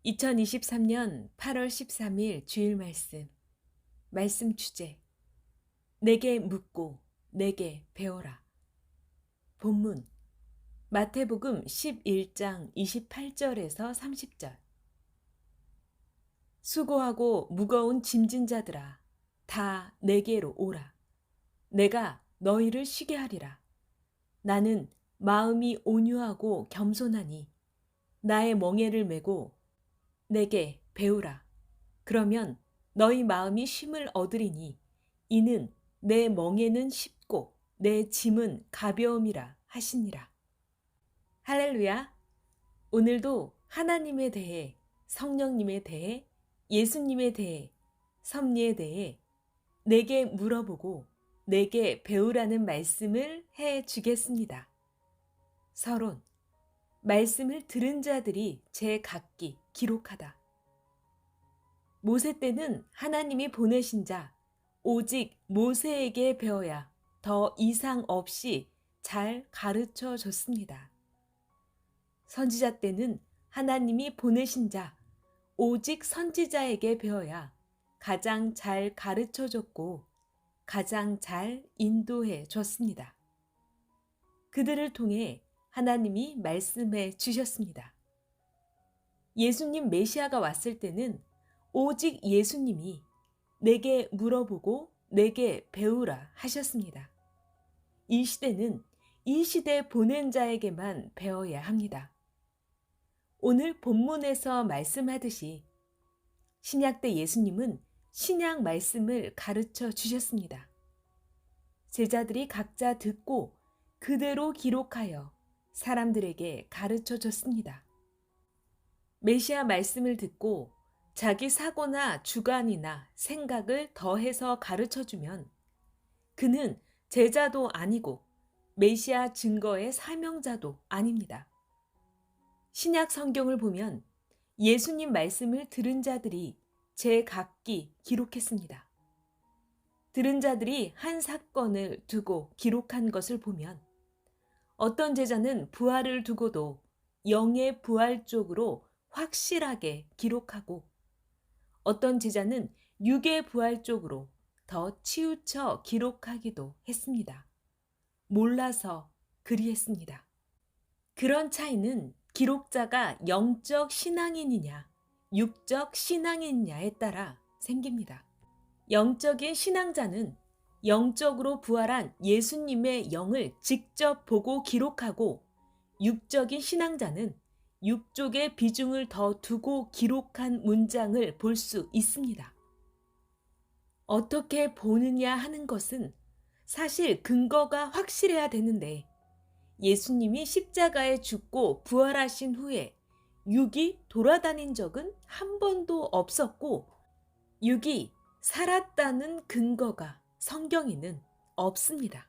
2023년 8월 13일 주일 말씀 주제. 내게 묻고 내게 배워라. 본문 마태복음 11장 28절에서 30절. 수고하고 무거운 짐진 자들아, 다 내게로 오라. 내가 너희를 쉬게 하리라. 나는 마음이 온유하고 겸손하니 나의 멍에를 메고 내게 배우라. 그러면 너희 마음이 쉼을 얻으리니 이는 내 멍에는 쉽고 내 짐은 가벼움이라 하시니라. 할렐루야. 오늘도 하나님에 대해, 성령님에 대해, 예수님에 대해, 섭리에 대해 내게 물어보고 내게 배우라는 말씀을 해 주겠습니다. 서론. 말씀을 들은 자들이 제 각기 기록하다. 모세 때는 하나님이 보내신 자, 오직 모세에게 배워야 더 이상 없이 잘 가르쳐 줬습니다. 선지자 때는 하나님이 보내신 자, 오직 선지자에게 배워야 가장 잘 가르쳐 줬고 가장 잘 인도해 줬습니다. 그들을 통해 하나님이 말씀해 주셨습니다. 예수님 메시아가 왔을 때는 오직 예수님이 내게 물어보고 내게 배우라 하셨습니다. 이 시대는 이 시대 보낸 자에게만 배워야 합니다. 오늘 본문에서 말씀하듯이 신약 때 예수님은 신약 말씀을 가르쳐 주셨습니다. 제자들이 각자 듣고 그대로 기록하여 사람들에게 가르쳐 줬습니다. 메시아 말씀을 듣고 자기 사고나 주관이나 생각을 더해서 가르쳐 주면 그는 제자도 아니고 메시아 증거의 사명자도 아닙니다. 신약 성경을 보면 예수님 말씀을 들은 자들이 제각기 기록했습니다. 들은 자들이 한 사건을 두고 기록한 것을 보면 어떤 제자는 부활을 두고도 영의 부활 쪽으로 확실하게 기록하고 어떤 제자는 육의 부활 쪽으로 더 치우쳐 기록하기도 했습니다. 몰라서 그리했습니다. 그런 차이는 기록자가 영적 신앙인이냐, 육적 신앙인이냐에 따라 생깁니다. 영적인 신앙자는 영적으로 부활한 예수님의 영을 직접 보고 기록하고 육적인 신앙자는 육쪽의 비중을 더 두고 기록한 문장을 볼 수 있습니다. 어떻게 보느냐 하는 것은 사실 근거가 확실해야 되는데 예수님이 십자가에 죽고 부활하신 후에 육이 돌아다닌 적은 한 번도 없었고 육이 살았다는 근거가 성경에는 없습니다.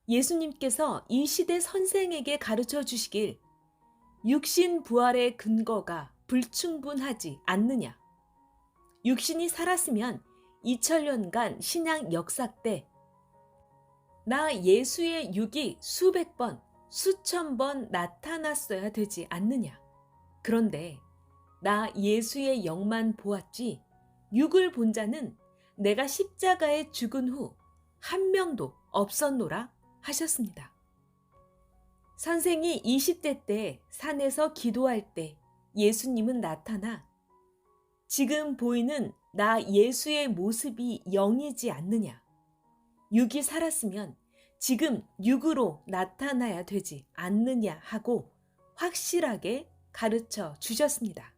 예수님께서 이 시대 선생에게 가르쳐 주시길 육신 부활의 근거가 불충분하지 않느냐. 육신이 살았으면 2000년간 신약 역사 때 나 예수의 육이 수백 번, 수천 번 나타났어야 되지 않느냐. 그런데 나 예수의 영만 보았지 육을 본 자는 내가 십자가에 죽은 후 한 명도 없었노라 하셨습니다. 선생이 20대 때 산에서 기도할 때 예수님은 나타나 지금 보이는 나 예수의 모습이 영이지 않느냐. 육이 살았으면 지금 육으로 나타나야 되지 않느냐 하고 확실하게 가르쳐 주셨습니다.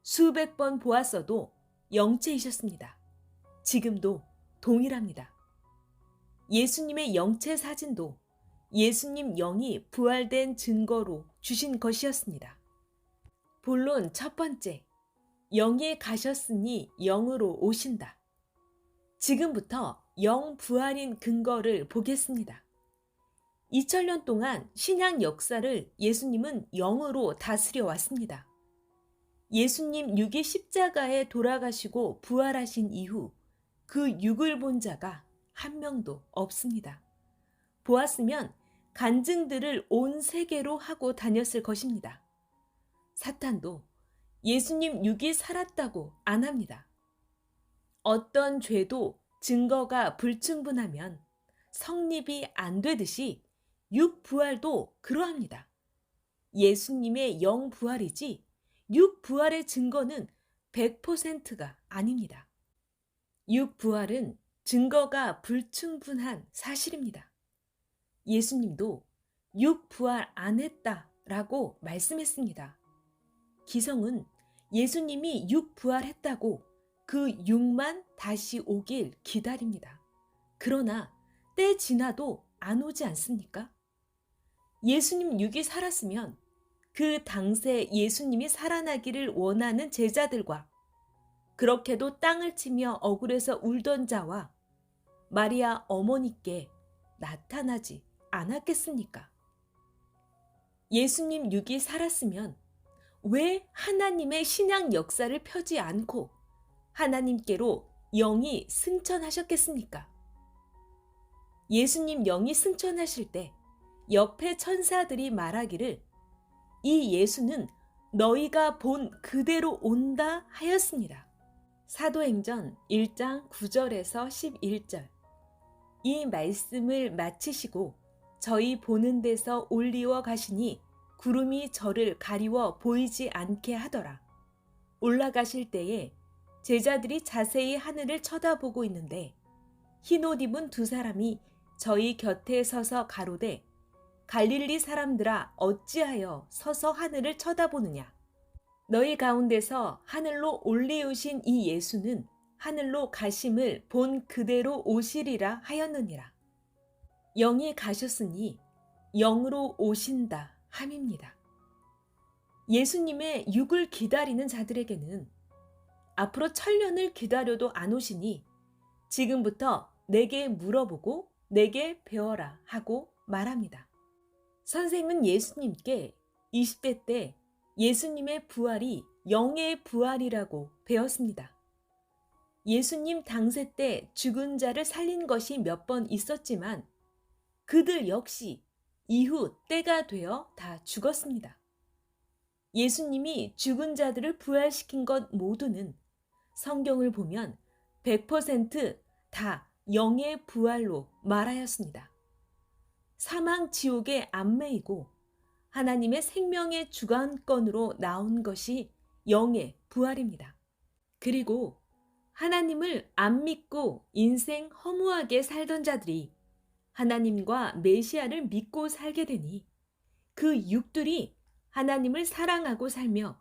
수백 번 보았어도 영체이셨습니다. 지금도 동일합니다. 예수님의 영체 사진도 예수님 영이 부활된 증거로 주신 것이었습니다. 본론 첫 번째, 영이 가셨으니 영으로 오신다. 지금부터 영 부활인 근거를 보겠습니다. 2000년 동안 신약 역사를 예수님은 영으로 다스려 왔습니다. 예수님 육이 십자가에 돌아가시고 부활하신 이후 그 육을 본 자가 한 명도 없습니다. 보았으면 간증들을 온 세계로 하고 다녔을 것입니다. 사탄도 예수님 육이 살았다고 안 합니다. 어떤 죄도 증거가 불충분하면 성립이 안 되듯이 육 부활도 그러합니다. 예수님의 영 부활이지 육 부활의 증거는 100%가 아닙니다. 육 부활은 증거가 불충분한 사실입니다. 예수님도 육 부활 안 했다라고 말씀했습니다. 기성은 예수님이 육 부활했다고 그 육만 다시 오길 기다립니다. 그러나 때 지나도 안 오지 않습니까? 예수님 육이 살았으면 그 당시에 예수님이 살아나기를 원하는 제자들과 그렇게도 땅을 치며 억울해서 울던 자와 마리아 어머니께 나타나지 않았겠습니까? 예수님 육이 살았으면 왜 하나님의 신약 역사를 펴지 않고 하나님께로 영이 승천하셨겠습니까? 예수님 영이 승천하실 때 옆에 천사들이 말하기를 이 예수는 너희가 본 그대로 온다 하였습니다. 사도행전 1장 9절에서 11절. 이 말씀을 마치시고 저희 보는 데서 올리워 가시니 구름이 저를 가리워 보이지 않게 하더라. 올라가실 때에 제자들이 자세히 하늘을 쳐다보고 있는데 흰 옷 입은 두 사람이 저희 곁에 서서 가로되 갈릴리 사람들아 어찌하여 서서 하늘을 쳐다보느냐. 너희 가운데서 하늘로 올리우신 이 예수는 하늘로 가심을 본 그대로 오시리라 하였느니라. 영이 가셨으니 영으로 오신다 함입니다. 예수님의 육을 기다리는 자들에게는 앞으로 천년을 기다려도 안 오시니 지금부터 내게 물어보고 내게 배워라 하고 말합니다. 선생은 예수님께 20대 때 예수님의 부활이 영의 부활이라고 배웠습니다. 예수님 당세 때 죽은 자를 살린 것이 몇 번 있었지만 그들 역시 이후 때가 되어 다 죽었습니다. 예수님이 죽은 자들을 부활시킨 것 모두는 성경을 보면 100%다 영의 부활로 말하였습니다. 사망 지옥에 안 매이고 하나님의 생명의 주관권으로 나온 것이 영의 부활입니다. 그리고 하나님을 안 믿고 인생 허무하게 살던 자들이 하나님과 메시아를 믿고 살게 되니 그 육들이 하나님을 사랑하고 살며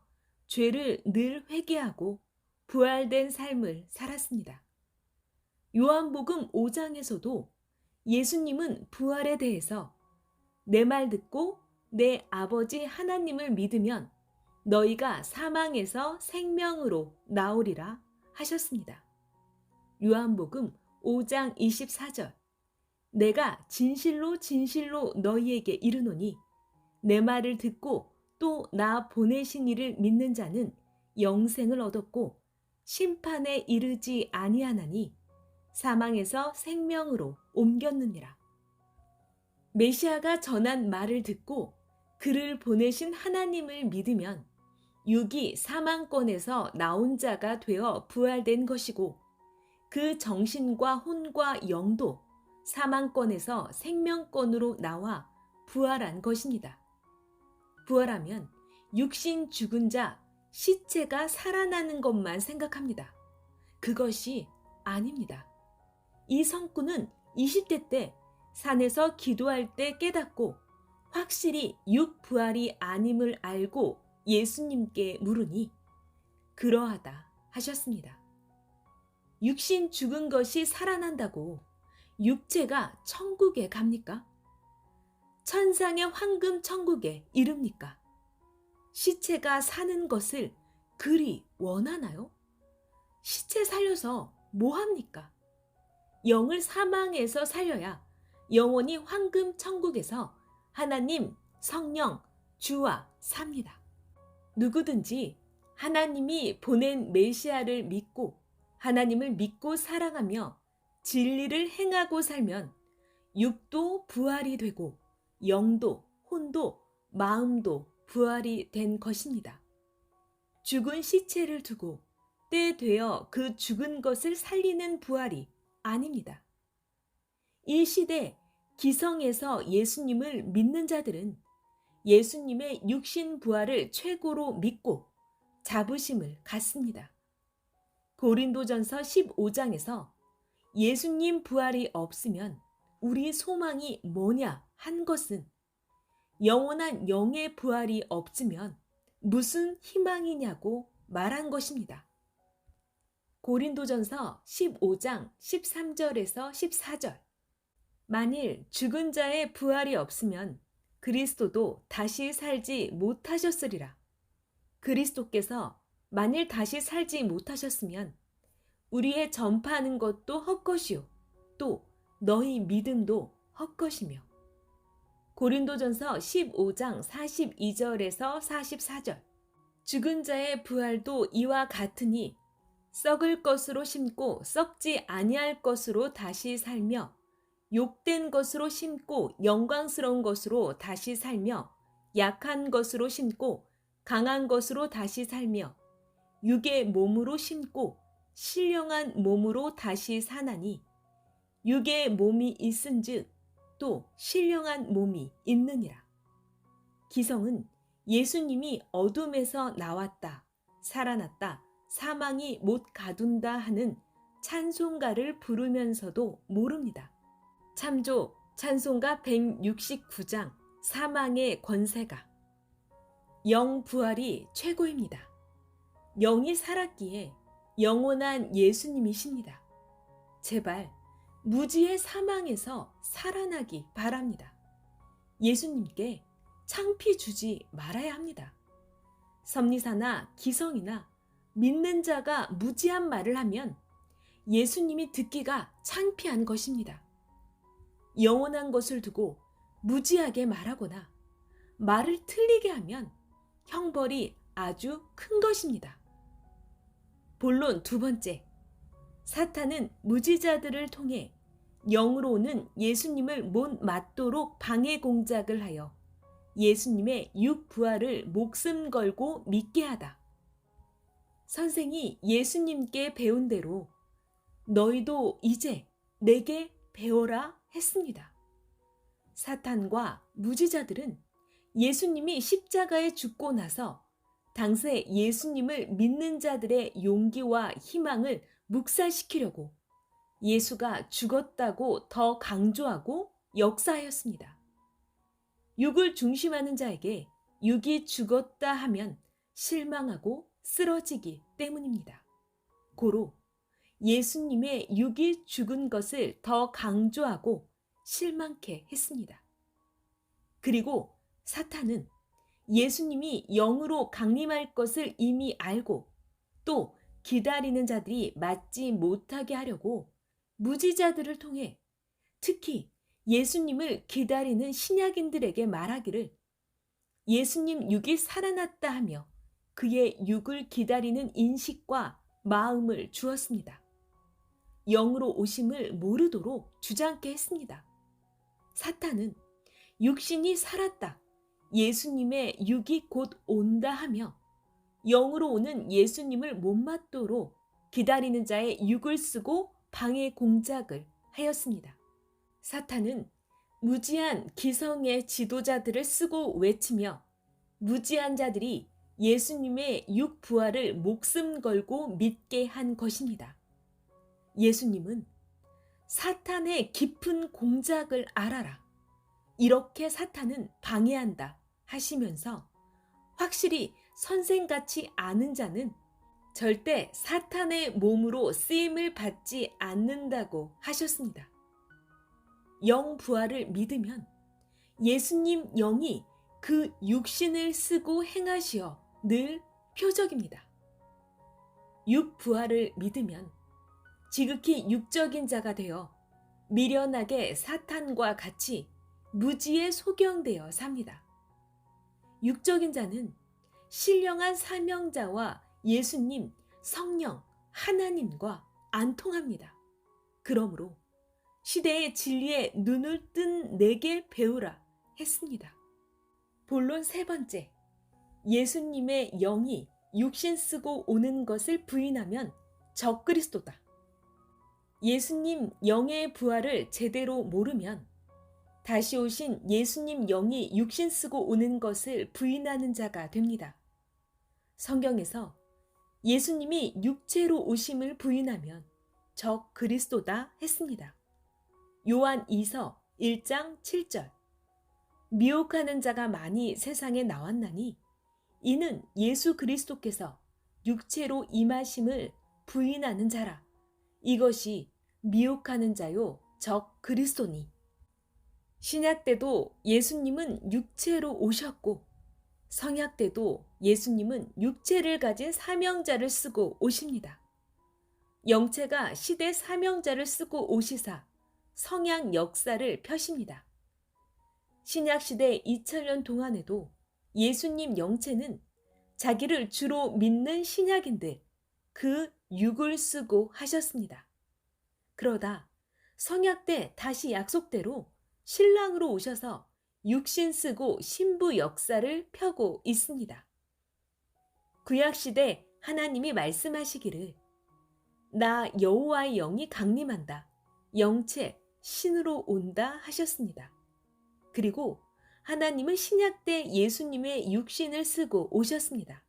죄를 늘 회개하고 부활된 삶을 살았습니다. 요한복음 5장에서도 예수님은 부활에 대해서 내 말 듣고 내 아버지 하나님을 믿으면 너희가 사망에서 생명으로 나오리라 하셨습니다. 요한복음 5장 24절. 내가 진실로 진실로 너희에게 이르노니 내 말을 듣고 또 나 보내신 이를 믿는 자는 영생을 얻었고 심판에 이르지 아니하나니 사망에서 생명으로 옮겼느니라. 메시아가 전한 말을 듣고 그를 보내신 하나님을 믿으면 육이 사망권에서 나온 자가 되어 부활된 것이고 그 정신과 혼과 영도 사망권에서 생명권으로 나와 부활한 것입니다. 부활하면 육신 죽은 자, 시체가 살아나는 것만 생각합니다. 그것이 아닙니다. 이 성꾼은 20대 때 산에서 기도할 때 깨닫고 확실히 육 부활이 아님을 알고 예수님께 물으니 그러하다 하셨습니다. 육신 죽은 것이 살아난다고 육체가 천국에 갑니까? 천상의 황금 천국에 이릅니까? 시체가 사는 것을 그리 원하나요? 시체 살려서 뭐 합니까? 영을 사망에서 살려야 영원히 황금 천국에서 하나님, 성령, 주와 삽니다. 누구든지 하나님이 보낸 메시아를 믿고 하나님을 믿고 사랑하며 진리를 행하고 살면 육도 부활이 되고 영도, 혼도, 마음도 부활이 된 것입니다. 죽은 시체를 두고 때 되어 그 죽은 것을 살리는 부활이 아닙니다. 이 시대 기성에서 예수님을 믿는 자들은 예수님의 육신 부활을 최고로 믿고 자부심을 갖습니다. 고린도전서 15장에서 예수님 부활이 없으면 우리 소망이 뭐냐 한 것은 영원한 영의 부활이 없으면 무슨 희망이냐고 말한 것입니다. 고린도전서 15장 13절에서 14절. 만일 죽은 자의 부활이 없으면 그리스도도 다시 살지 못하셨으리라. 그리스도께서 만일 다시 살지 못하셨으면 우리의 전파하는 것도 헛것이요 또 너희 믿음도 헛것이며. 고린도전서 15장 42절에서 44절. 죽은 자의 부활도 이와 같으니 썩을 것으로 심고 썩지 아니할 것으로 다시 살며 욕된 것으로 심고 영광스러운 것으로 다시 살며 약한 것으로 심고 강한 것으로 다시 살며 육의 몸으로 심고 신령한 몸으로 다시 사나니 육의 몸이 있은즉 또 신령한 몸이 있느니라. 기성은 예수님이 어둠에서 나왔다, 살아났다, 사망이 못 가둔다 하는 찬송가를 부르면서도 모릅니다. 참조 찬송가 169장 사망의 권세가. 영 부활이 최고입니다. 영이 살았기에 영원한 예수님이십니다. 제발 무지의 사망에서 살아나기 바랍니다. 예수님께 창피 주지 말아야 합니다. 섭리사나 기성이나 믿는 자가 무지한 말을 하면 예수님이 듣기가 창피한 것입니다. 영원한 것을 두고 무지하게 말하거나 말을 틀리게 하면 형벌이 아주 큰 것입니다. 본론 두 번째, 사탄은 무지자들을 통해 영으로 오는 예수님을 못 맞도록 방해 공작을 하여 예수님의 육부활을 목숨 걸고 믿게 하다. 선생이 예수님께 배운 대로 너희도 이제 내게 배워라 했습니다. 사탄과 무지자들은 예수님이 십자가에 죽고 나서 당세 예수님을 믿는 자들의 용기와 희망을 묵살시키려고 예수가 죽었다고 더 강조하고 역사하였습니다. 육을 중심하는 자에게 육이 죽었다 하면 실망하고 쓰러지기 때문입니다. 고로 예수님의 육이 죽은 것을 더 강조하고 실망케 했습니다. 그리고 사탄은 예수님이 영으로 강림할 것을 이미 알고 또 기다리는 자들이 맞지 못하게 하려고 무지자들을 통해 특히 예수님을 기다리는 신약인들에게 말하기를 예수님 육이 살아났다 하며 그의 육을 기다리는 인식과 마음을 주었습니다. 영으로 오심을 모르도록 주장케 했습니다. 사탄은 육신이 살았다, 예수님의 육이 곧 온다 하며 영으로 오는 예수님을 못 맞도록 기다리는 자의 육을 쓰고 방해 공작을 하였습니다. 사탄은 무지한 기성의 지도자들을 쓰고 외치며 무지한 자들이 예수님의 육 부활을 목숨 걸고 믿게 한 것입니다. 예수님은 사탄의 깊은 공작을 알아라. 이렇게 사탄은 방해한다 하시면서 확실히 선생같이 아는 자는 절대 사탄의 몸으로 쓰임을 받지 않는다고 하셨습니다. 영 부활을 믿으면 예수님 영이 그 육신을 쓰고 행하시어 늘 표적입니다. 육 부활을 믿으면 지극히 육적인 자가 되어 미련하게 사탄과 같이 무지에 소경되어 삽니다. 육적인 자는 신령한 사명자와 예수님, 성령, 하나님과 안 통합니다. 그러므로 시대의 진리에 눈을 뜬 내게 배우라 했습니다. 본론 세 번째, 예수님의 영이 육신 쓰고 오는 것을 부인하면 적그리스도다. 예수님 영의 부활을 제대로 모르면 다시 오신 예수님 영이 육신 쓰고 오는 것을 부인하는 자가 됩니다. 성경에서 예수님이 육체로 오심을 부인하면 적그리스도다 했습니다. 요한 2서 1장 7절. 미혹하는 자가 많이 세상에 나왔나니 이는 예수 그리스도께서 육체로 임하심을 부인하는 자라. 이것이 미혹하는 자요 적그리스도니. 신약 때도 예수님은 육체로 오셨고 성약 때도 예수님은 육체를 가진 사명자를 쓰고 오십니다. 영체가 시대 사명자를 쓰고 오시사 성약 역사를 펴십니다. 신약 시대 2000년 동안에도 예수님 영체는 자기를 주로 믿는 신약인들 그 육을 쓰고 하셨습니다. 그러다 성약 때 다시 약속대로 신랑으로 오셔서 육신 쓰고 신부 역사를 펴고 있습니다. 구약 시대 하나님이 말씀하시기를 나 여호와의 영이 강림한다. 영체 신으로 온다 하셨습니다. 그리고 하나님은 신약 때 예수님의 육신을 쓰고 오셨습니다.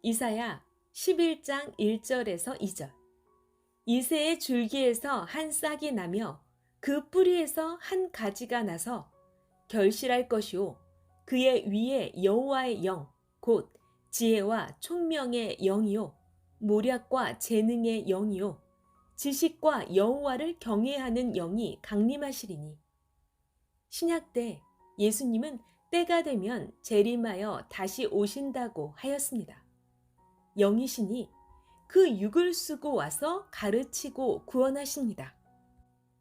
이사야 11장 1절에서 2절. 이새의 줄기에서 한 싹이 나며 그 뿌리에서 한 가지가 나서 결실할 것이요 그의 위에 여호와의 영 곧 지혜와 총명의 영이요 모략과 재능의 영이요 지식과 여호와를 경외하는 영이 강림하시리니. 신약 때 예수님은 때가 되면 재림하여 다시 오신다고 하였습니다. 영이시니 그 육을 쓰고 와서 가르치고 구원하십니다.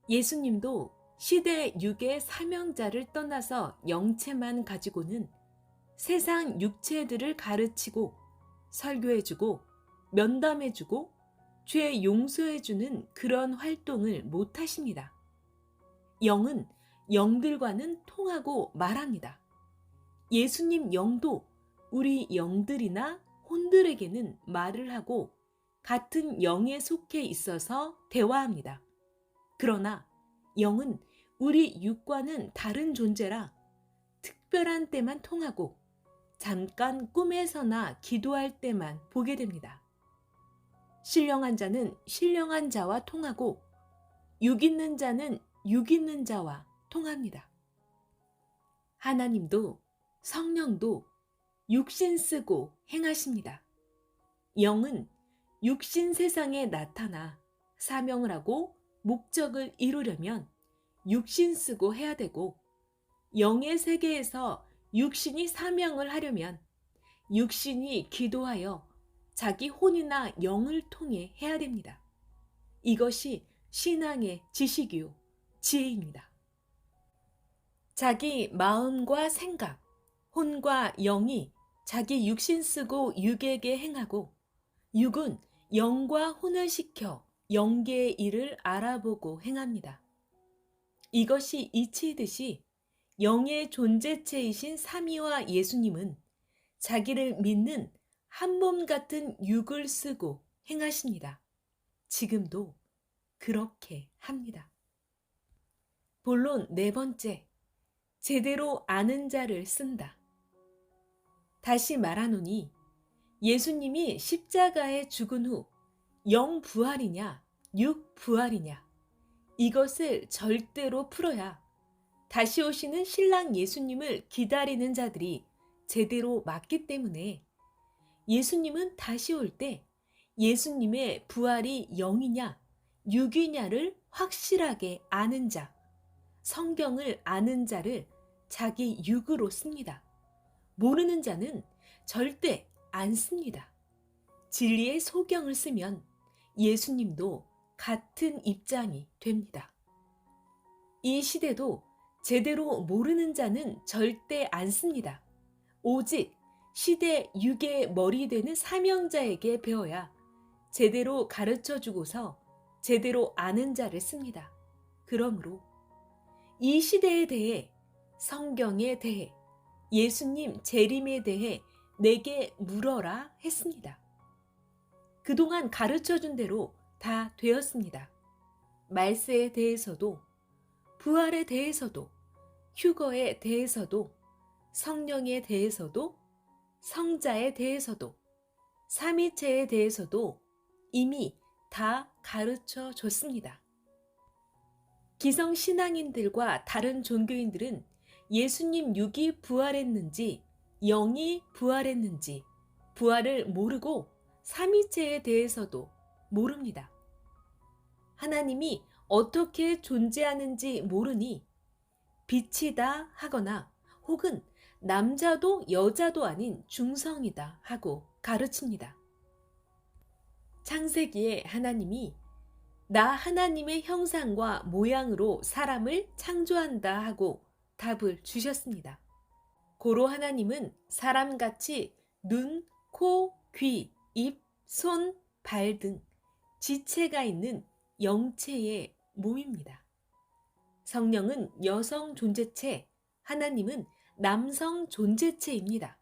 예수님도 시대 육의 사명자를 떠나서 영체만 가지고는 세상 육체들을 가르치고 설교해주고 면담해주고 죄 용서해주는 그런 활동을 못하십니다. 영은 영들과는 통하고 말합니다. 예수님 영도 우리 영들이나 혼들에게는 말을 하고 같은 영에 속해 있어서 대화합니다. 그러나 영은 우리 육과는 다른 존재라 특별한 때만 통하고 잠깐 꿈에서나 기도할 때만 보게 됩니다. 신령한 자는 신령한 자와 통하고 육 있는 자는 육 있는 자와 통합니다. 하나님도 성령도 육신 쓰고 행하십니다. 영은 육신 세상에 나타나 사명을 하고 목적을 이루려면 육신 쓰고 해야 되고 영의 세계에서 육신이 사명을 하려면 육신이 기도하여 자기 혼이나 영을 통해 해야 됩니다. 이것이 신앙의 지식이요 지혜입니다. 자기 마음과 생각, 혼과 영이 자기 육신 쓰고 육에게 행하고 육은 영과 혼을 시켜 영계의 일을 알아보고 행합니다. 이것이 이치이듯이 영의 존재체이신 삼위와 예수님은 자기를 믿는 한 몸 같은 육을 쓰고 행하십니다. 지금도 그렇게 합니다. 본론 네 번째, 제대로 아는 자를 쓴다. 다시 말하노니 예수님이 십자가에 죽은 후 영 부활이냐 육 부활이냐 이것을 절대로 풀어야 다시 오시는 신랑 예수님을 기다리는 자들이 제대로 맞기 때문에 예수님은 다시 올 때 예수님의 부활이 영이냐 육이냐를 확실하게 아는 자, 성경을 아는 자를 자기 육으로 씁니다. 모르는 자는 절대 안 씁니다. 진리의 소경을 쓰면 예수님도 같은 입장이 됩니다. 이 시대도 제대로 모르는 자는 절대 안 씁니다. 오직 시대 육의 머리 되는 사명자에게 배워야 제대로 가르쳐주고서 제대로 아는 자를 씁니다. 그러므로 이 시대에 대해, 성경에 대해, 예수님 재림에 대해 내게 물어라 했습니다. 그동안 가르쳐준 대로 다 되었습니다. 말세에 대해서도, 부활에 대해서도, 휴거에 대해서도, 성령에 대해서도, 성자에 대해서도, 삼위체에 대해서도 이미 다 가르쳐 줬습니다. 기성신앙인들과 다른 종교인들은 예수님 육이 부활했는지 영이 부활했는지 부활을 모르고 삼위체에 대해서도 모릅니다. 하나님이 어떻게 존재하는지 모르니 빛이다 하거나 혹은 남자도 여자도 아닌 중성이다 하고 가르칩니다. 창세기에 하나님이 나 하나님의 형상과 모양으로 사람을 창조한다 하고 답을 주셨습니다. 고로 하나님은 사람같이 눈, 코, 귀, 입, 손, 발 등 지체가 있는 영체의 몸입니다. 성령은 여성 존재체, 하나님은 남성 존재체입니다.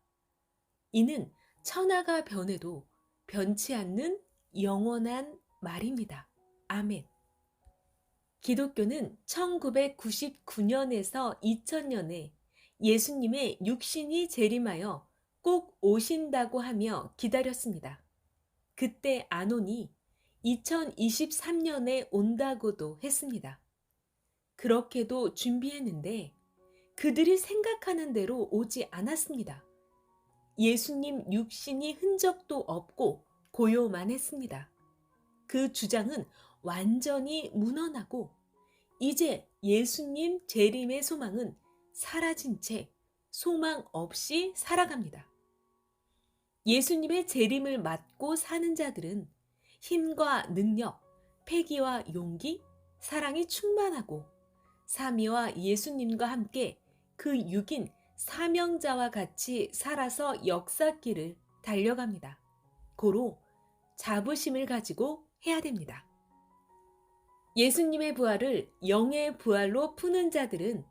이는 천하가 변해도 변치 않는 영원한 말입니다. 아멘. 기독교는 1999년에서 2000년에 예수님의 육신이 재림하여 꼭 오신다고 하며 기다렸습니다. 그때 안 오니 2023년에 온다고도 했습니다. 그렇게도 준비했는데 그들이 생각하는 대로 오지 않았습니다. 예수님 육신이 흔적도 없고 고요만 했습니다. 그 주장은 완전히 무너나고 이제 예수님 재림의 소망은 사라진 채 소망 없이 살아갑니다. 예수님의 재림을 맞고 사는 자들은 힘과 능력, 패기와 용기, 사랑이 충만하고 삼위와 예수님과 함께 그 육인 사명자와 같이 살아서 역사길을 달려갑니다. 고로 자부심을 가지고 해야 됩니다. 예수님의 부활을 영의 부활로 푸는 자들은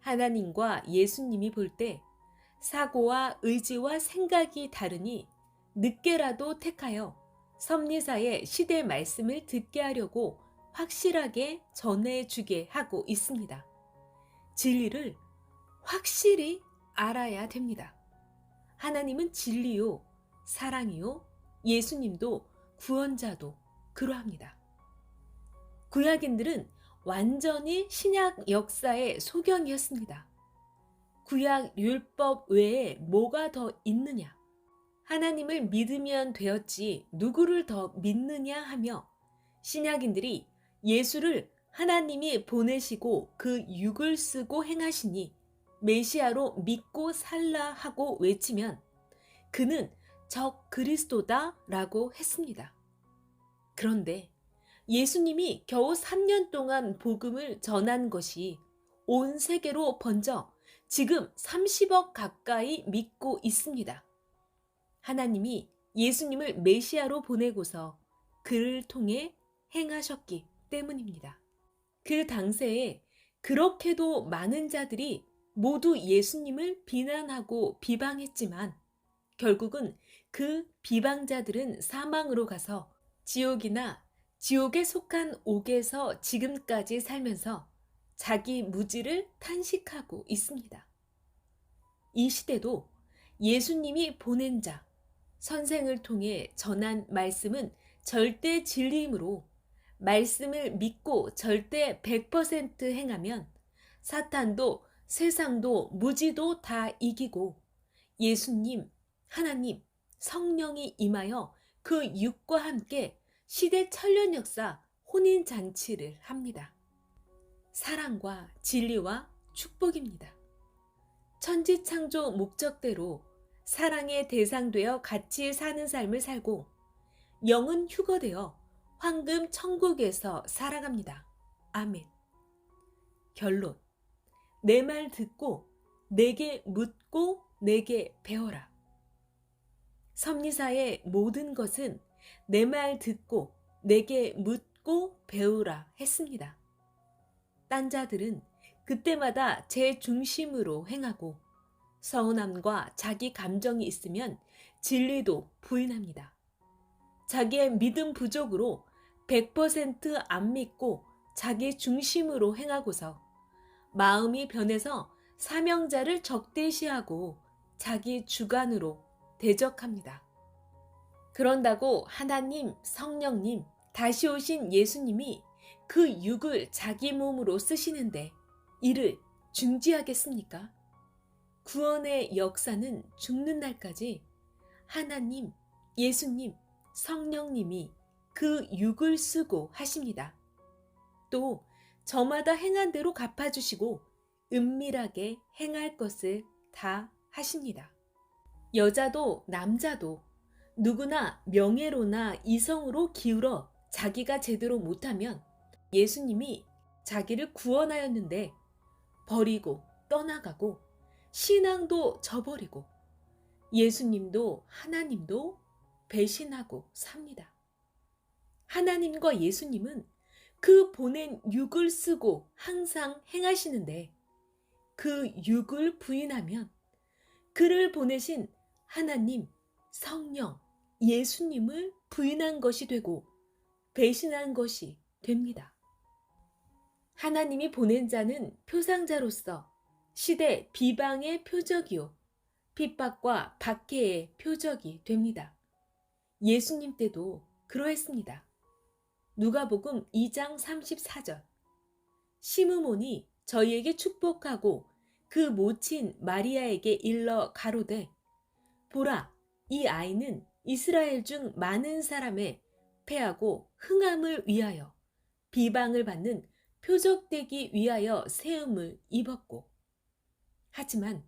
하나님과 예수님이 볼 때 사고와 의지와 생각이 다르니 늦게라도 택하여 섭리사의 시대 말씀을 듣게 하려고 확실하게 전해주게 하고 있습니다. 진리를 확실히 알아야 됩니다. 하나님은 진리요, 사랑이요, 예수님도 구원자도 그러합니다. 구약인들은 완전히 신약 역사의 소경이었습니다. 구약 율법 외에 뭐가 더 있느냐? 하나님을 믿으면 되었지 누구를 더 믿느냐 하며 신약인들이 예수를 하나님이 보내시고 그 육을 쓰고 행하시니 메시아로 믿고 살라 하고 외치면 그는 적 그리스도다 라고 했습니다. 그런데 예수님이 겨우 3년 동안 복음을 전한 것이 온 세계로 번져 지금 30억 가까이 믿고 있습니다. 하나님이 예수님을 메시아로 보내고서 그를 통해 행하셨기 때문입니다. 그 당시에 그렇게도 많은 자들이 모두 예수님을 비난하고 비방했지만 결국은 그 비방자들은 사망으로 가서 지옥이나 지옥에 속한 옥에서 지금까지 살면서 자기 무지를 탄식하고 있습니다. 이 시대도 예수님이 보낸 자, 선생을 통해 전한 말씀은 절대 진리이므로 말씀을 믿고 절대 100% 행하면 사탄도 세상도 무지도 다 이기고 예수님, 하나님, 성령이 임하여 그 육과 함께 시대 천년 역사 혼인잔치를 합니다. 사랑과 진리와 축복입니다. 천지창조 목적대로 사랑의 대상되어 같이 사는 삶을 살고 영은 휴거되어 황금 천국에서 살아갑니다. 아멘. 결론. 내 말 듣고 내게 묻고 내게 배워라. 섭리사의 모든 것은 내 말 듣고 내게 묻고 배우라 했습니다. 딴 자들은 그때마다 제 중심으로 행하고 서운함과 자기 감정이 있으면 진리도 부인합니다. 자기의 믿음 부족으로 100%안 믿고 자기 중심으로 행하고서 마음이 변해서 사명자를 적대시하고 자기 주관으로 대적합니다. 그런다고 하나님, 성령님, 다시 오신 예수님이 그 육을 자기 몸으로 쓰시는데 이를 중지하겠습니까? 구원의 역사는 죽는 날까지 하나님, 예수님, 성령님이 그 육을 쓰고 하십니다. 또 저마다 행한 대로 갚아주시고 은밀하게 행할 것을 다 하십니다. 여자도 남자도 누구나 명예로나 이성으로 기울어 자기가 제대로 못하면 예수님이 자기를 구원하였는데 버리고 떠나가고 신앙도 저버리고 예수님도 하나님도 배신하고 삽니다. 하나님과 예수님은 그 보낸 육을 쓰고 항상 행하시는데 그 육을 부인하면 그를 보내신 하나님, 성령, 예수님을 부인한 것이 되고 배신한 것이 됩니다. 하나님이 보낸 자는 표상자로서 시대 비방의 표적이요 핍박과 박해의 표적이 됩니다. 예수님 때도 그러했습니다. 누가복음 2장 34절 시므몬이 저희에게 축복하고 그 모친 마리아에게 일러 가로되 보라 이 아이는 이스라엘 중 많은 사람의 패하고 흥함을 위하여 비방을 받는 표적되기 위하여 세움을 입었고 하지만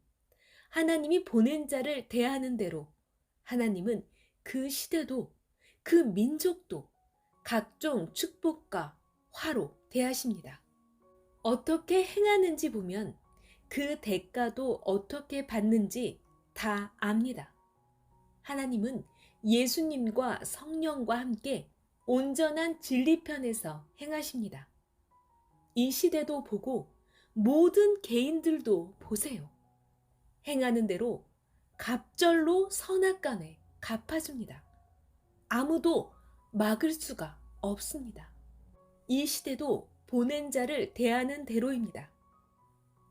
하나님이 보낸 자를 대하는 대로 하나님은 그 시대도 그 민족도 각종 축복과 화로 대하십니다. 어떻게 행하는지 보면 그 대가도 어떻게 받는지 다 압니다. 하나님은 예수님과 성령과 함께 온전한 진리편에서 행하십니다. 이 시대도 보고 모든 개인들도 보세요. 행하는 대로 갑절로 선악간에 갚아줍니다. 아무도 막을 수가 없습니다. 이 시대도 보낸 자를 대하는 대로입니다.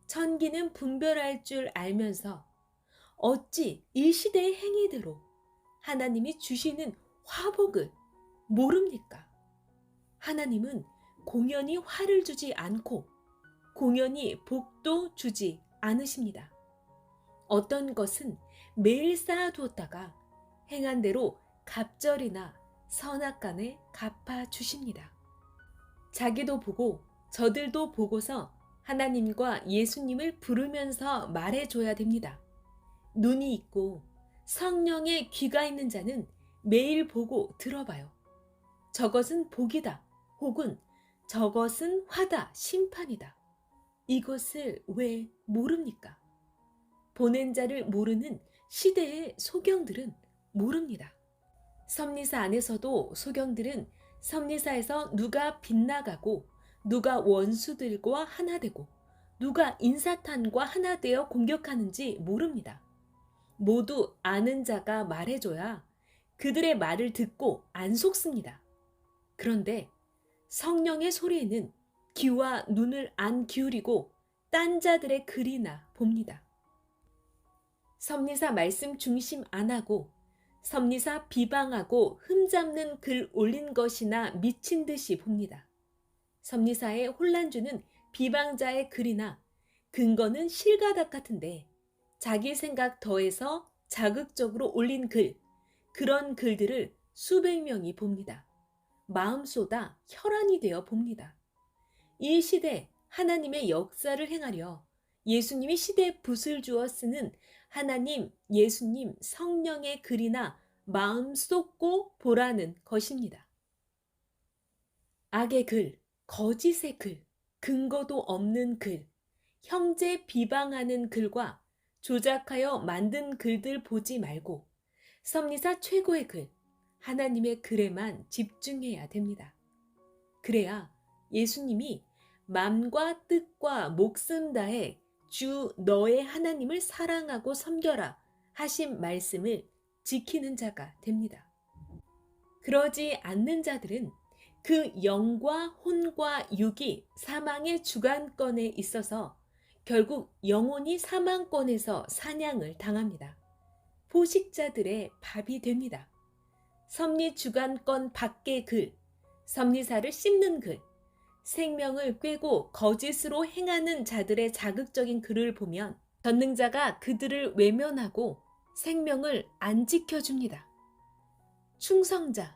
천기는 분별할 줄 알면서 어찌 이 시대의 행위대로 하나님이 주시는 화복을 모릅니까? 하나님은 공연히 화를 주지 않고 공연히 복도 주지 않으십니다. 어떤 것은 매일 쌓아두었다가 행한 대로 갑절이나 선악간에 갚아주십니다. 자기도 보고 저들도 보고서 하나님과 예수님을 부르면서 말해줘야 됩니다. 눈이 있고 성령의 귀가 있는 자는 매일 보고 들어봐요. 저것은 복이다 혹은 저것은 화다 심판이다. 이것을 왜 모릅니까? 보낸 자를 모르는 시대의 소경들은 모릅니다. 섭리사 안에서도 소경들은 섭리사에서 누가 빗나가고 누가 원수들과 하나 되고 누가 인사탄과 하나 되어 공격하는지 모릅니다. 모두 아는 자가 말해줘야 그들의 말을 듣고 안 속습니다. 그런데 성령의 소리에는 귀와 눈을 안 기울이고 딴 자들의 글이나 봅니다. 섭리사 말씀 중심 안 하고 섭리사 비방하고 흠잡는 글 올린 것이나 미친 듯이 봅니다. 섭리사의 혼란 주는 비방자의 글이나 근거는 실가닥 같은데 자기 생각 더해서 자극적으로 올린 글, 그런 글들을 수백 명이 봅니다. 마음 쏟아 혈안이 되어 봅니다. 이 시대 하나님의 역사를 행하려 예수님이 시대에 붓을 주어 쓰는 하나님, 예수님, 성령의 글이나 마음 쏟고 보라는 것입니다. 악의 글, 거짓의 글, 근거도 없는 글, 형제 비방하는 글과 조작하여 만든 글들 보지 말고 섭리사 최고의 글, 하나님의 글에만 집중해야 됩니다. 그래야 예수님이 맘과 뜻과 목숨 다해 주 너의 하나님을 사랑하고 섬겨라 하신 말씀을 지키는 자가 됩니다. 그러지 않는 자들은 그 영과 혼과 육이 사망의 주관권에 있어서 결국 영혼이 사망권에서 사냥을 당합니다. 포식자들의 밥이 됩니다. 섭리 주관권 밖의 글, 섭리사를 씹는 글, 생명을 꾀고 거짓으로 행하는 자들의 자극적인 글을 보면 전능자가 그들을 외면하고 생명을 안 지켜줍니다. 충성자,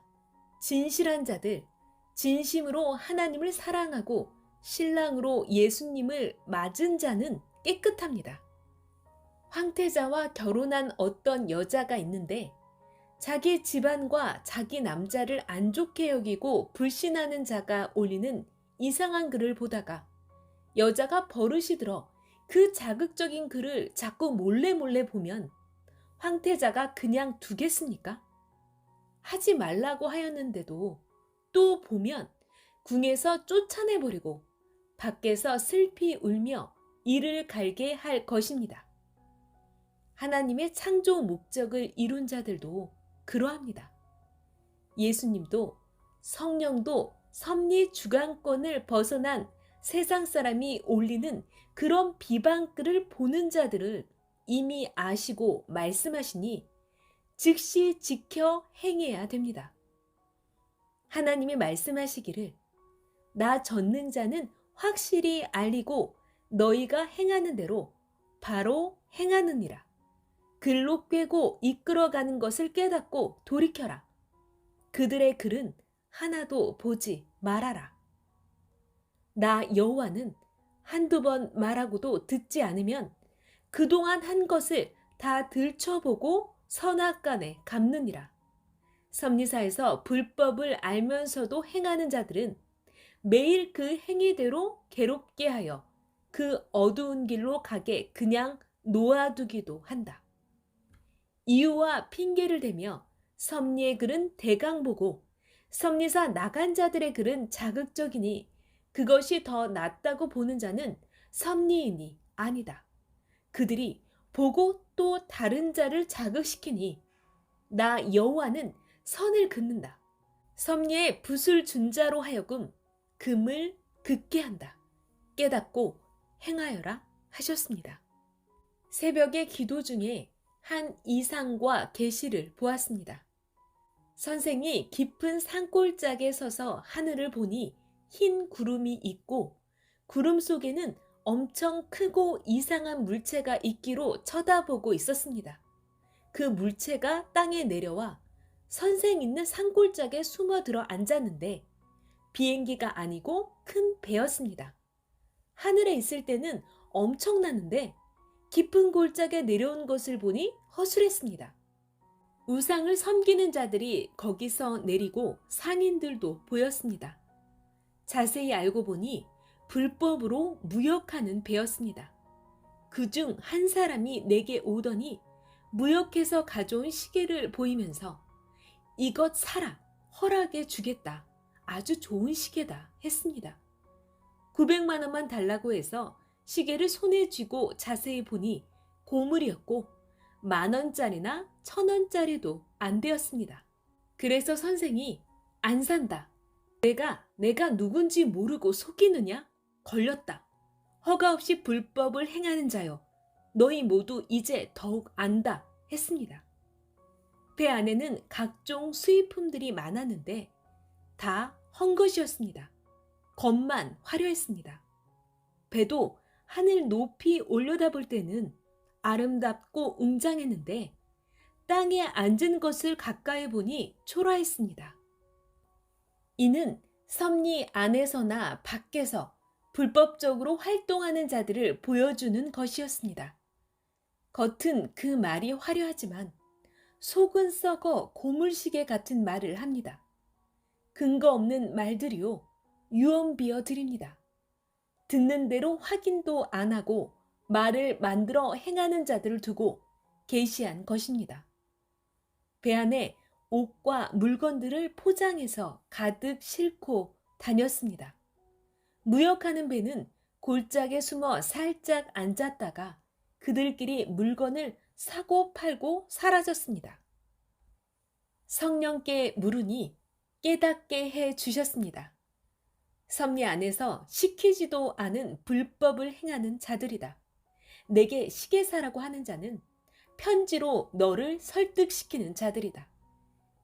진실한 자들, 진심으로 하나님을 사랑하고 신랑으로 예수님을 맞은 자는 깨끗합니다. 황태자와 결혼한 어떤 여자가 있는데 자기 집안과 자기 남자를 안 좋게 여기고 불신하는 자가 올리는 이상한 글을 보다가 여자가 버릇이 들어 그 자극적인 글을 자꾸 몰래 보면 황태자가 그냥 두겠습니까? 하지 말라고 하였는데도 또 보면 궁에서 쫓아내버리고 밖에서 슬피 울며 이를 갈게 할 것입니다. 하나님의 창조 목적을 이룬 자들도 그러합니다. 예수님도 성령도 섭리 주관권을 벗어난 세상 사람이 올리는 그런 비방글을 보는 자들을 이미 아시고 말씀하시니 즉시 지켜 행해야 됩니다. 하나님이 말씀하시기를 나 전능자는 확실히 알리고 너희가 행하는 대로 바로 행하느니라. 글로 꿰고 이끌어가는 것을 깨닫고 돌이켜라. 그들의 글은 하나도 보지 말아라. 나 여호와는 한두 번 말하고도 듣지 않으면 그동안 한 것을 다 들춰보고 선악간에 갚느니라. 섭리사에서 불법을 알면서도 행하는 자들은 매일 그 행위대로 괴롭게 하여 그 어두운 길로 가게 그냥 놓아두기도 한다. 이유와 핑계를 대며 섭리의 글은 대강 보고 섭리사 나간 자들의 글은 자극적이니 그것이 더 낫다고 보는 자는 섭리인이 아니다. 그들이 보고 또 다른 자를 자극시키니 나 여호와는 선을 긋는다. 섭리에 붓을 준 자로 하여금 금을 긋게 한다. 깨닫고 행하여라 하셨습니다. 새벽의 기도 중에 한 이상과 계시를 보았습니다. 선생이 깊은 산골짜기에 서서 하늘을 보니 흰 구름이 있고 구름 속에는 엄청 크고 이상한 물체가 있기로 쳐다보고 있었습니다. 그 물체가 땅에 내려와 선생 있는 산골짜기에 숨어들어 앉았는데 비행기가 아니고 큰 배였습니다. 하늘에 있을 때는 엄청나는데 깊은 골짜기에 내려온 것을 보니 허술했습니다. 우상을 섬기는 자들이 거기서 내리고 상인들도 보였습니다. 자세히 알고 보니 불법으로 무역하는 배였습니다. 그중 한 사람이 내게 오더니 무역해서 가져온 시계를 보이면서 이것 사라, 허락해 주겠다. 아주 좋은 시계다 했습니다. 900만 원만 달라고 해서 시계를 손에 쥐고 자세히 보니 고물이었고 10,000원짜리나 1,000원짜리도 안 되었습니다. 그래서 선생이 안 산다. 내가 누군지 모르고 속이느냐? 걸렸다. 허가 없이 불법을 행하는 자여. 너희 모두 이제 더욱 안다 했습니다. 배 안에는 각종 수입품들이 많았는데 다 헝것이었습니다. 겉만 화려했습니다. 배도 하늘 높이 올려다볼 때는 아름답고 웅장했는데 땅에 앉은 것을 가까이 보니 초라했습니다. 이는 섭리 안에서나 밖에서 불법적으로 활동하는 자들을 보여주는 것이었습니다. 겉은 그 말이 화려하지만 속은 썩어 고물시계 같은 말을 합니다. 근거 없는 말들이요 유언비어 드립니다. 듣는 대로 확인도 안 하고 말을 만들어 행하는 자들을 두고 계시한 것입니다. 배 안에 옷과 물건들을 포장해서 가득 싣고 다녔습니다. 무역하는 배는 골짜기에 숨어 살짝 앉았다가 그들끼리 물건을 사고 팔고 사라졌습니다. 성령께 물으니 깨닫게 해 주셨습니다. 섭리 안에서 시키지도 않은 불법을 행하는 자들이다. 내게 시계사라고 하는 자는 편지로 너를 설득시키는 자들이다.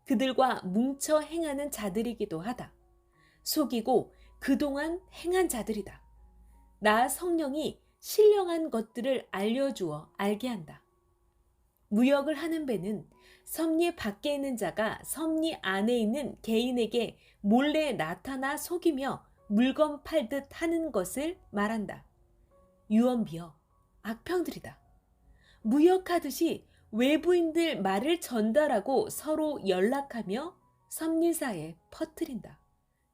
그들과 뭉쳐 행하는 자들이기도 하다. 속이고 그동안 행한 자들이다. 나 성령이 신령한 것들을 알려주어 알게 한다. 무역을 하는 배는 섭리 밖에 있는 자가 섭리 안에 있는 개인에게 몰래 나타나 속이며 물건 팔듯 하는 것을 말한다. 유언비어 악평들이다. 무역하듯이 외부인들 말을 전달하고 서로 연락하며 섭리사에 퍼뜨린다.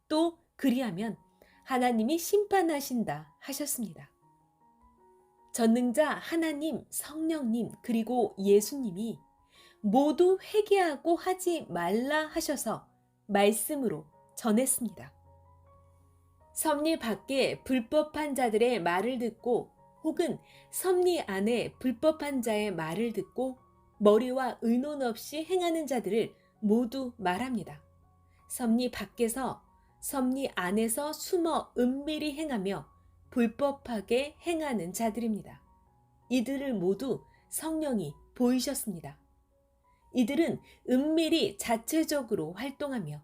또 그리하면 하나님이 심판하신다 하셨습니다. 전능자 하나님, 성령님, 그리고 예수님이 모두 회개하고 하지 말라 하셔서 말씀으로 전했습니다. 섭리 밖에 불법한 자들의 말을 듣고 혹은 섭리 안에 불법한 자의 말을 듣고 머리와 의논 없이 행하는 자들을 모두 말합니다. 섭리 밖에서 섭리 안에서 숨어 은밀히 행하며 불법하게 행하는 자들입니다. 이들을 모두 성령이 보이셨습니다. 이들은 은밀히 자체적으로 활동하며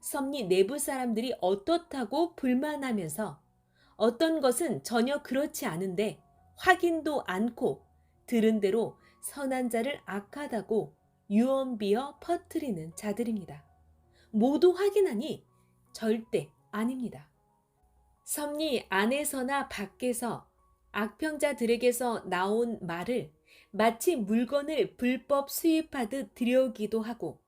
섭리 내부 사람들이 어떻다고 불만하면서 어떤 것은 전혀 그렇지 않은데 확인도 않고 들은 대로 선한 자를 악하다고 유언비어 퍼뜨리는 자들입니다. 모두 확인하니 절대 아닙니다. 섭리 안에서나 밖에서 악평자들에게서 나온 말을 마치 물건을 불법 수입하듯 들여오기도 하고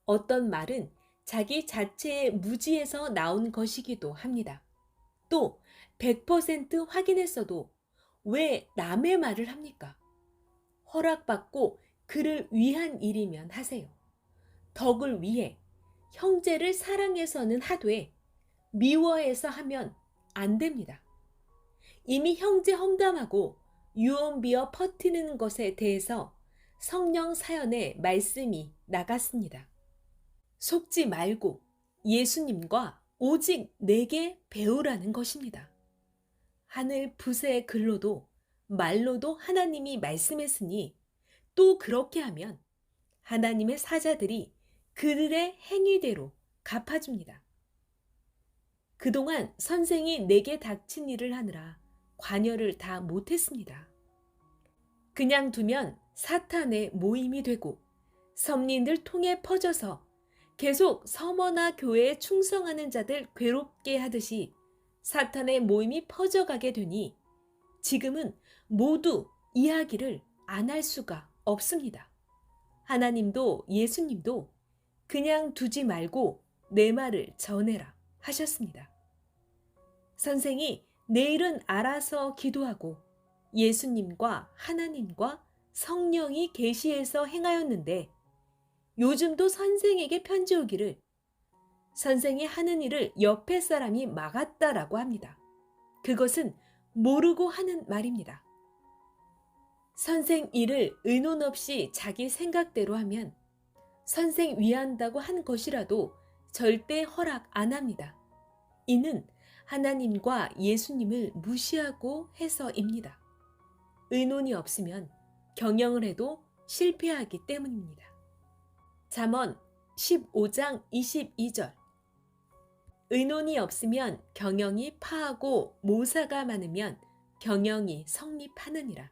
어떤 말은 자기 자체의 무지에서 나온 것이기도 합니다. 또 100% 확인했어도 왜 남의 말을 합니까? 허락받고 그를 위한 일이면 하세요. 덕을 위해 형제를 사랑해서는 하되 미워해서 하면 안 됩니다. 이미 형제 험담하고 유언비어 퍼뜨리는 것에 대해서 성령 사연에 말씀이 나갔습니다. 속지 말고 예수님과 오직 내게 배우라는 것입니다. 하늘 붓의 글로도 말로도 하나님이 말씀했으니 또 그렇게 하면 하나님의 사자들이 그들의 행위대로 갚아줍니다. 그동안 선생이 내게 닥친 일을 하느라 관여를 다 못했습니다. 그냥 두면 사탄의 모임이 되고 섭리인들 통해 퍼져서 계속 서머나 교회에 충성하는 자들 괴롭게 하듯이 사탄의 모임이 퍼져가게 되니 지금은 모두 이야기를 안 할 수가 없습니다. 하나님도 예수님도 그냥 두지 말고 내 말을 전해라 하셨습니다. 선생이 내일은 알아서 기도하고 예수님과 하나님과 성령이 계시해서 행하였는데 요즘도 선생에게 편지 오기를 선생이 하는 일을 옆에 사람이 막았다라고 합니다. 그것은 모르고 하는 말입니다. 선생 일을 의논 없이 자기 생각대로 하면 선생 위한다고 한 것이라도 절대 허락 안 합니다. 이는 하나님과 예수님을 무시하고 해서입니다. 의논이 없으면 경영을 해도 실패하기 때문입니다. 잠언 15장 22절 의논이 없으면 경영이 파하고 모사가 많으면 경영이 성립하느니라.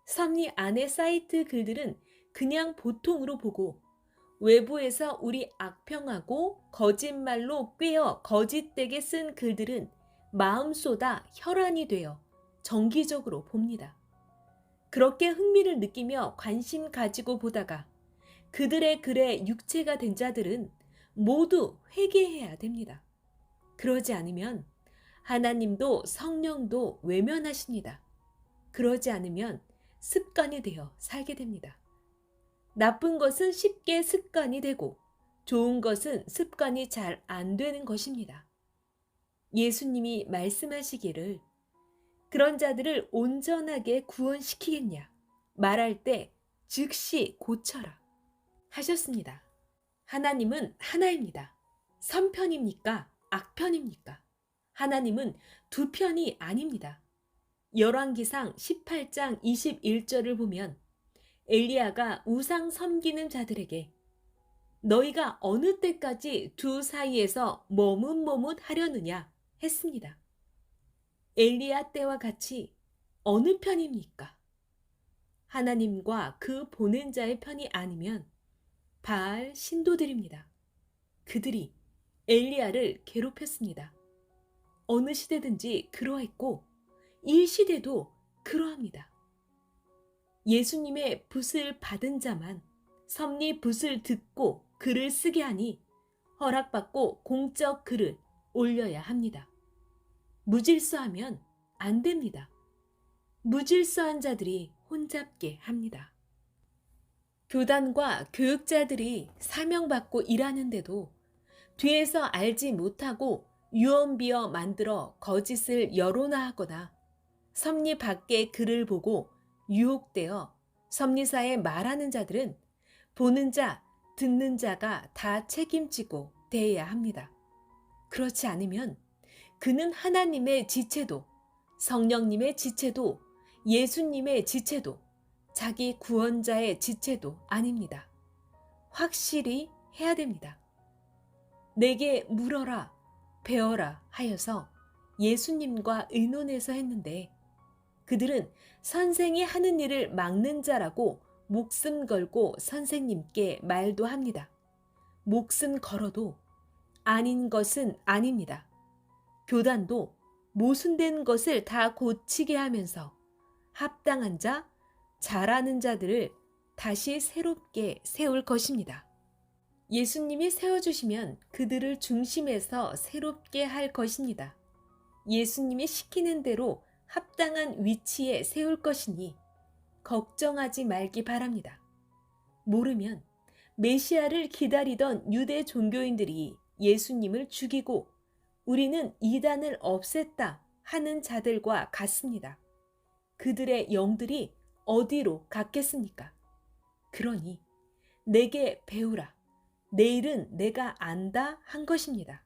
섭리 안의 사이트 글들은 그냥 보통으로 보고 외부에서 우리 악평하고 거짓말로 꿰어 거짓되게 쓴 글들은 마음쏟아 혈안이 되어 정기적으로 봅니다. 그렇게 흥미를 느끼며 관심 가지고 보다가 그들의 글에 육체가 된 자들은 모두 회개해야 됩니다. 그러지 않으면 하나님도 성령도 외면하십니다. 그러지 않으면 습관이 되어 살게 됩니다. 나쁜 것은 쉽게 습관이 되고 좋은 것은 습관이 잘 안 되는 것입니다. 예수님이 말씀하시기를 그런 자들을 온전하게 구원시키겠냐 말할 때 즉시 고쳐라 하셨습니다. 하나님은 하나입니다. 선편입니까? 악편입니까? 하나님은 두 편이 아닙니다. 열왕기상 18장 21절을 보면 엘리야가 우상 섬기는 자들에게 너희가 어느 때까지 두 사이에서 머뭇머뭇하려느냐 했습니다. 엘리야 때와 같이 어느 편입니까? 하나님과 그 보낸 자의 편이 아니면 바알 신도들입니다. 그들이 엘리야를 괴롭혔습니다. 어느 시대든지 그러했고 이 시대도 그러합니다. 예수님의 붓을 받은 자만 섭리 붓을 듣고 글을 쓰게 하니 허락받고 공적 글을 올려야 합니다. 무질서하면 안 됩니다. 무질서한 자들이 혼잡게 합니다. 교단과 교육자들이 사명받고 일하는데도 뒤에서 알지 못하고 유언비어 만들어 거짓을 여론화하거나 섭리 밖의 글을 보고 유혹되어 섭리사에 말하는 자들은 보는 자, 듣는 자가 다 책임지고 대해야 합니다. 그렇지 않으면 그는 하나님의 지체도, 성령님의 지체도, 예수님의 지체도, 자기 구원자의 지체도 아닙니다. 확실히 해야 됩니다. 내게 물어라, 배워라 하여서 예수님과 의논해서 했는데 그들은 선생이 하는 일을 막는 자라고 목숨 걸고 선생님께 말도 합니다. 목숨 걸어도 아닌 것은 아닙니다. 교단도 모순된 것을 다 고치게 하면서 합당한 자, 잘하는 자들을 다시 새롭게 세울 것입니다. 예수님이 세워주시면 그들을 중심에서 새롭게 할 것입니다. 예수님이 시키는 대로 합당한 위치에 세울 것이니 걱정하지 말기 바랍니다. 모르면 메시아를 기다리던 유대 종교인들이 예수님을 죽이고 우리는 이단을 없앴다 하는 자들과 같습니다. 그들의 영들이 어디로 갔겠습니까? 그러니 내게 배우라. 내일은 내가 안다 한 것입니다.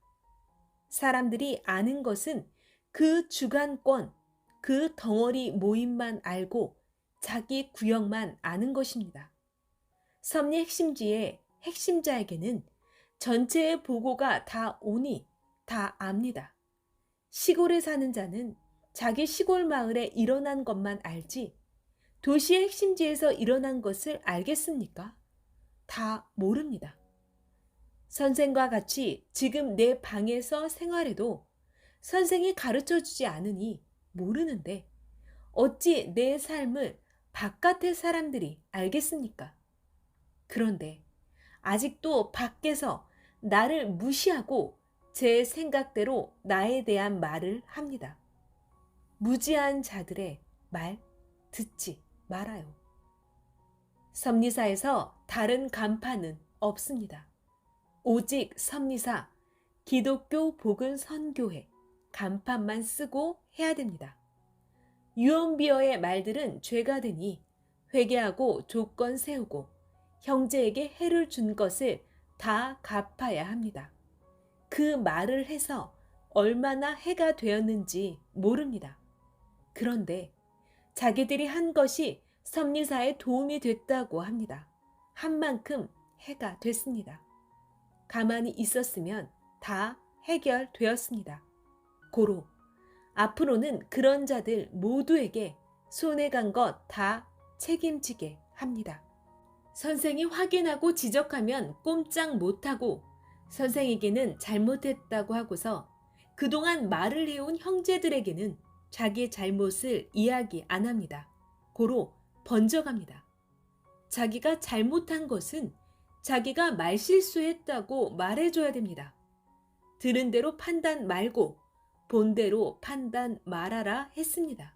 사람들이 아는 것은 그 주관권, 그 덩어리 모임만 알고 자기 구역만 아는 것입니다. 섭리 핵심지의 핵심자에게는 전체의 보고가 다 오니 다 압니다. 시골에 사는 자는 자기 시골 마을에 일어난 것만 알지 도시의 핵심지에서 일어난 것을 알겠습니까? 다 모릅니다. 선생과 같이 지금 내 방에서 생활해도 선생이 가르쳐주지 않으니 모르는데 어찌 내 삶을 바깥의 사람들이 알겠습니까? 그런데 아직도 밖에서 나를 무시하고 제 생각대로 나에 대한 말을 합니다. 무지한 자들의 말 듣지 말아요. 섭리사에서 다른 간판은 없습니다. 오직 섭리사, 기독교 복음 선교회 간판만 쓰고 해야 됩니다. 유언비어의 말들은 죄가 되니 회개하고 조건 세우고 형제에게 해를 준 것을 다 갚아야 합니다. 그 말을 해서 얼마나 해가 되었는지 모릅니다. 그런데 자기들이 한 것이 섭리사에 도움이 됐다고 합니다. 한 만큼 해가 됐습니다. 가만히 있었으면 다 해결되었습니다. 고로 앞으로는 그런 자들 모두에게 손해 간 것 다 책임지게 합니다. 선생이 확인하고 지적하면 꼼짝 못하고 선생에게는 잘못했다고 하고서 그동안 말을 해온 형제들에게는 자기 잘못을 이야기 안 합니다. 고로 번져갑니다. 자기가 잘못한 것은 자기가 말실수했다고 말해줘야 됩니다. 들은 대로 판단 말고 본대로 판단 말하라 했습니다.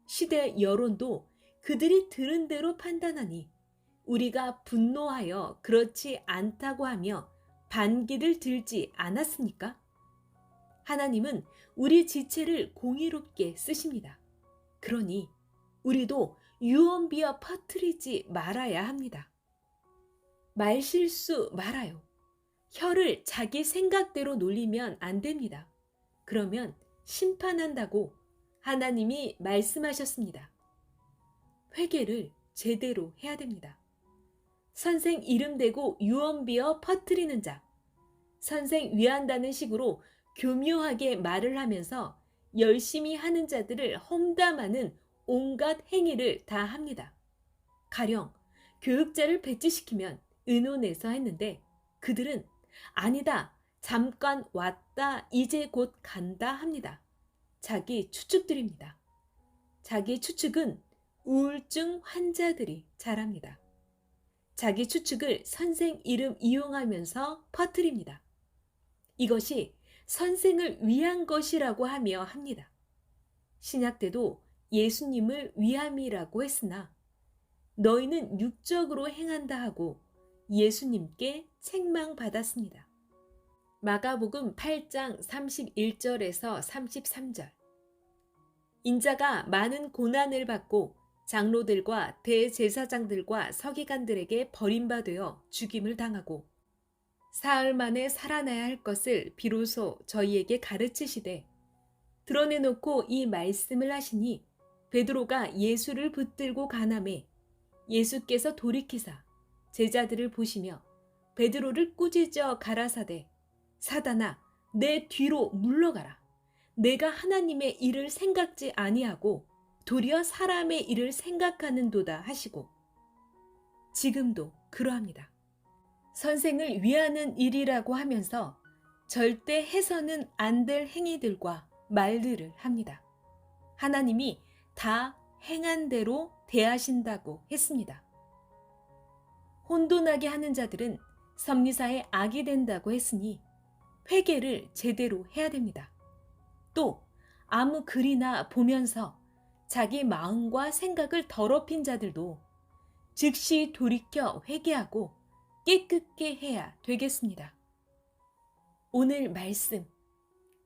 시대 여론도 그들이 들은 대로 판단하니 우리가 분노하여 그렇지 않다고 하며 반기를 들지 않았습니까? 하나님은 우리 지체를 공의롭게 쓰십니다. 그러니 우리도 유언비어 퍼뜨리지 말아야 합니다. 말실수 말아요. 혀를 자기 생각대로 놀리면 안 됩니다. 그러면 심판한다고 하나님이 말씀하셨습니다. 회개를 제대로 해야 됩니다. 선생 이름 대고 유언비어 퍼뜨리는 자, 선생 위한다는 식으로 교묘하게 말을 하면서 열심히 하는 자들을 험담하는 온갖 행위를 다 합니다. 가령 교육자를 배치시키면 의논해서 했는데 그들은 아니다, 잠깐 왔다, 이제 곧 간다 합니다. 자기 추측들입니다. 자기 추측은 우울증 환자들이 잘합니다. 자기 추측을 선생 이름 이용하면서 퍼뜨립니다. 이것이 선생을 위한 것이라고 하며 합니다. 신약 때도 예수님을 위함이라고 했으나 너희는 육적으로 행한다 하고 예수님께 책망받았습니다. 마가복음 8장 31절에서 33절. 인자가 많은 고난을 받고 장로들과 대제사장들과 서기관들에게 버림받아 죽임을 당하고 사흘 만에 살아나야 할 것을 비로소 저희에게 가르치시되 드러내놓고 이 말씀을 하시니 베드로가 예수를 붙들고 가나매 예수께서 돌이키사 제자들을 보시며 베드로를 꾸짖어 가라사대 사단아 내 뒤로 물러가라. 내가 하나님의 일을 생각지 아니하고 도리어 사람의 일을 생각하는도다 하시고 지금도 그러합니다. 선생을 위하는 일이라고 하면서 절대 해서는 안 될 행위들과 말들을 합니다. 하나님이 다 행한 대로 대하신다고 했습니다. 혼돈하게 하는 자들은 섭리사의 악이 된다고 했으니 회개를 제대로 해야 됩니다. 또 아무 글이나 보면서 자기 마음과 생각을 더럽힌 자들도 즉시 돌이켜 회개하고 깨끗게 해야 되겠습니다. 오늘 말씀,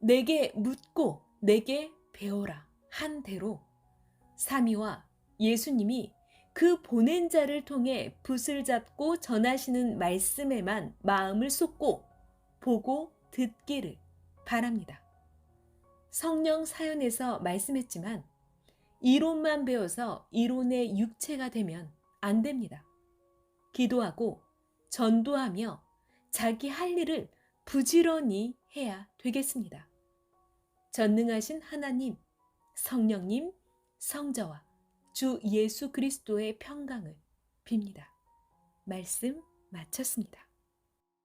내게 묻고 내게 배워라 한 대로 삼위와 예수님이 그 보낸 자를 통해 붓을 잡고 전하시는 말씀에만 마음을 쏟고 보고 듣기를 바랍니다. 성령 사연에서 말씀했지만 이론만 배워서 이론의 육체가 되면 안 됩니다. 기도하고 전도하며 자기 할 일을 부지런히 해야 되겠습니다. 전능하신 하나님, 성령님, 성자와 주 예수 그리스도의 평강을 빕니다. 말씀 마쳤습니다.